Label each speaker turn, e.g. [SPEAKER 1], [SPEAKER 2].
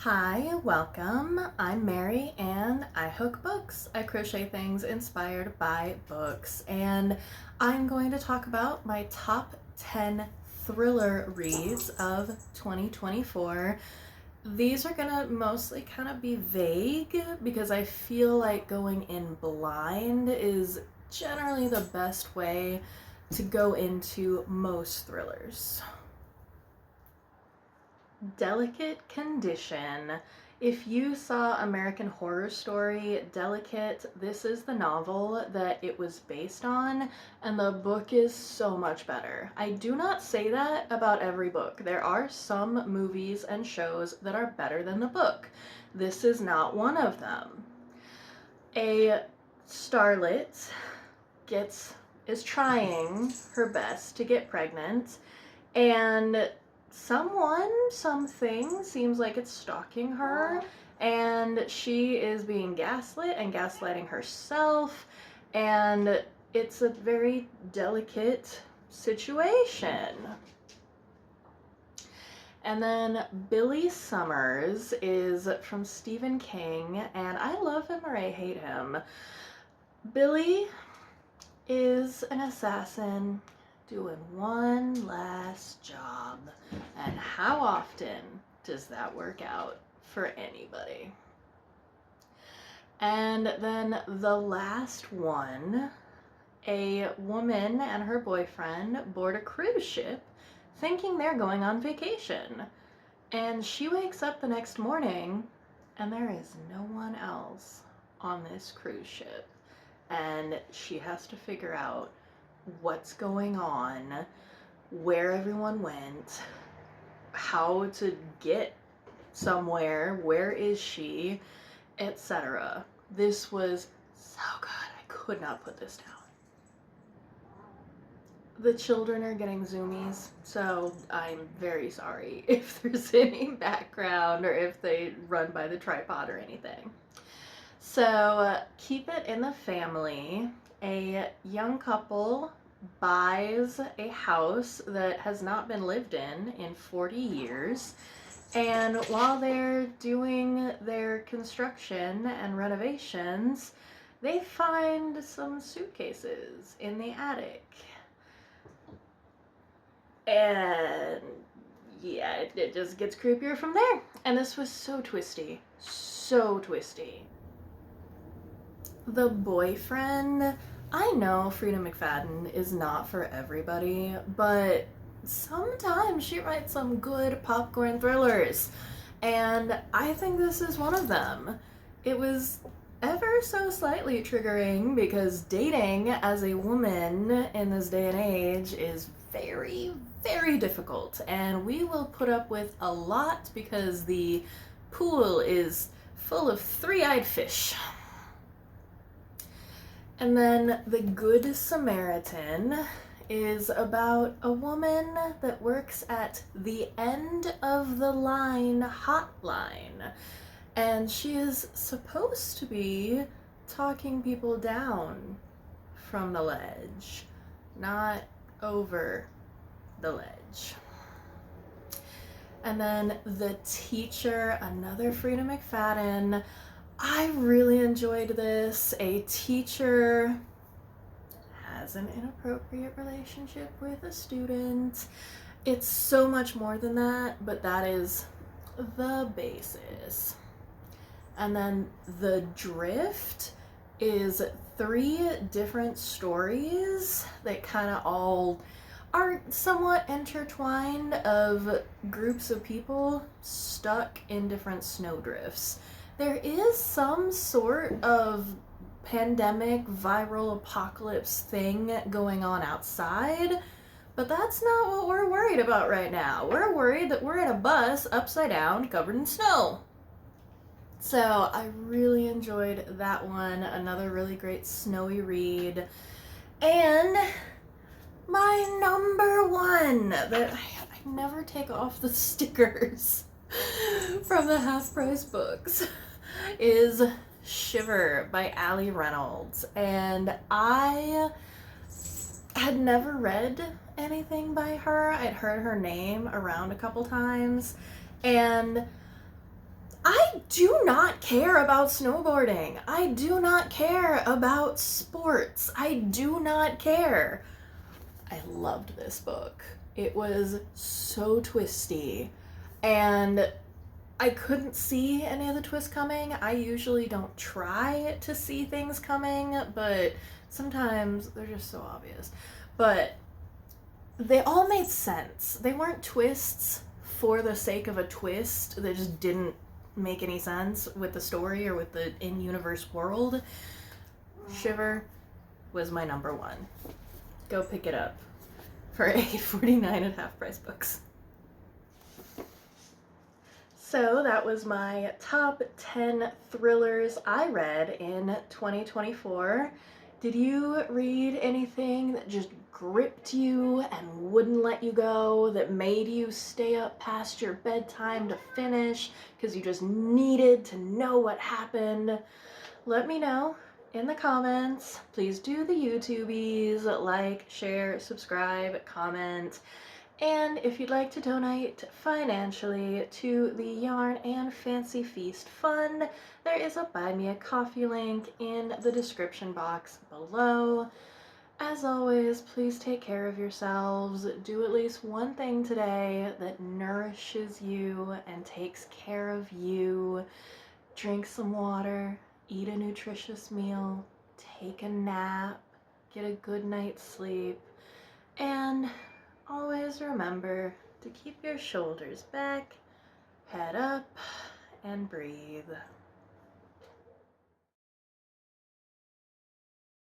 [SPEAKER 1] Hi, welcome. I'm Mary and I hook books. I crochet things inspired by books, and I'm going to talk about my top 10 thriller reads of 2024. These are gonna mostly kind of be vague because I feel like going in blind is generally the best way to go into most thrillers. Delicate Condition. If you saw American Horror Story, Delicate, this is the novel that it was based on, and the book is so much better. I do not say that about every book. There are some movies and shows that are better than the book. This is not one of them. A starlet is trying her best to get pregnant, and something seems like it's stalking her, and she is being gaslit and gaslighting herself, and it's a very delicate situation. And then Billy Summers is from Stephen King, and I love him or I hate him. Billy is an assassin doing one last job. And how often does that work out for anybody? And then the last one, a woman and her boyfriend board a cruise ship thinking they're going on vacation. And she wakes up the next morning and there is no one else on this cruise ship. And she has to figure out what's going on, where everyone went, how to get somewhere, where is she, etc. This was so good. I could not put this down. The children are getting zoomies, so I'm very sorry if there's any background or if they run by the tripod or anything. So keep it in the family. A young couple buys a house that has not been lived in 40 years. And while they're doing their construction and renovations, they find some suitcases in the attic. And yeah, it just gets creepier from there. And this was so twisty. So twisty. The boyfriend, I know Frida McFadden is not for everybody, but sometimes she writes some good popcorn thrillers, and I think this is one of them. It was ever so slightly triggering because dating as a woman in this day and age is very, very difficult, and we will put up with a lot because the pool is full of three-eyed fish. And then The Good Samaritan is about a woman that works at the end of the line hotline. And she is supposed to be talking people down from the ledge, not over the ledge. And then The Teacher, another Frida McFadden. I really enjoyed this. A teacher has an inappropriate relationship with a student. It's so much more than that, but that is the basis. And then The Drift is 3 different stories that kind of all are somewhat intertwined of groups of people stuck in different snowdrifts. There is some sort of pandemic, viral apocalypse thing going on outside, but that's not what we're worried about right now. We're worried that we're in a bus upside down covered in snow. So I really enjoyed that one. Another really great snowy read. And my number one that I never take off the stickers from the half price books is Shiver by Ali Reynolds. And I had never read anything by her. I'd heard her name around a couple times, and I do not care about snowboarding. I do not care about sports. I do not care. I loved this book. It was so twisty, and I couldn't see any of the twists coming. I usually don't try to see things coming, but sometimes they're just so obvious. But they all made sense. They weren't twists for the sake of a twist that just didn't make any sense with the story or with the in-universe world. Shiver was my number one. Go pick it up for $8.49 at Half Price Books. So that was my top 10 thrillers I read in 2024. Did you read anything that just gripped you and wouldn't let you go, that made you stay up past your bedtime to finish because you just needed to know what happened? Let me know in the comments. Please do the YouTubies, like, share, subscribe, comment. And if you'd like to donate financially to the Yarn and Fancy Feast Fund, there is a Buy Me a Coffee link in the description box below. As always, please take care of yourselves. Do at least one thing today that nourishes you and takes care of you. Drink some water, eat a nutritious meal, take a nap, get a good night's sleep, and always remember to keep your shoulders back, head up, and breathe.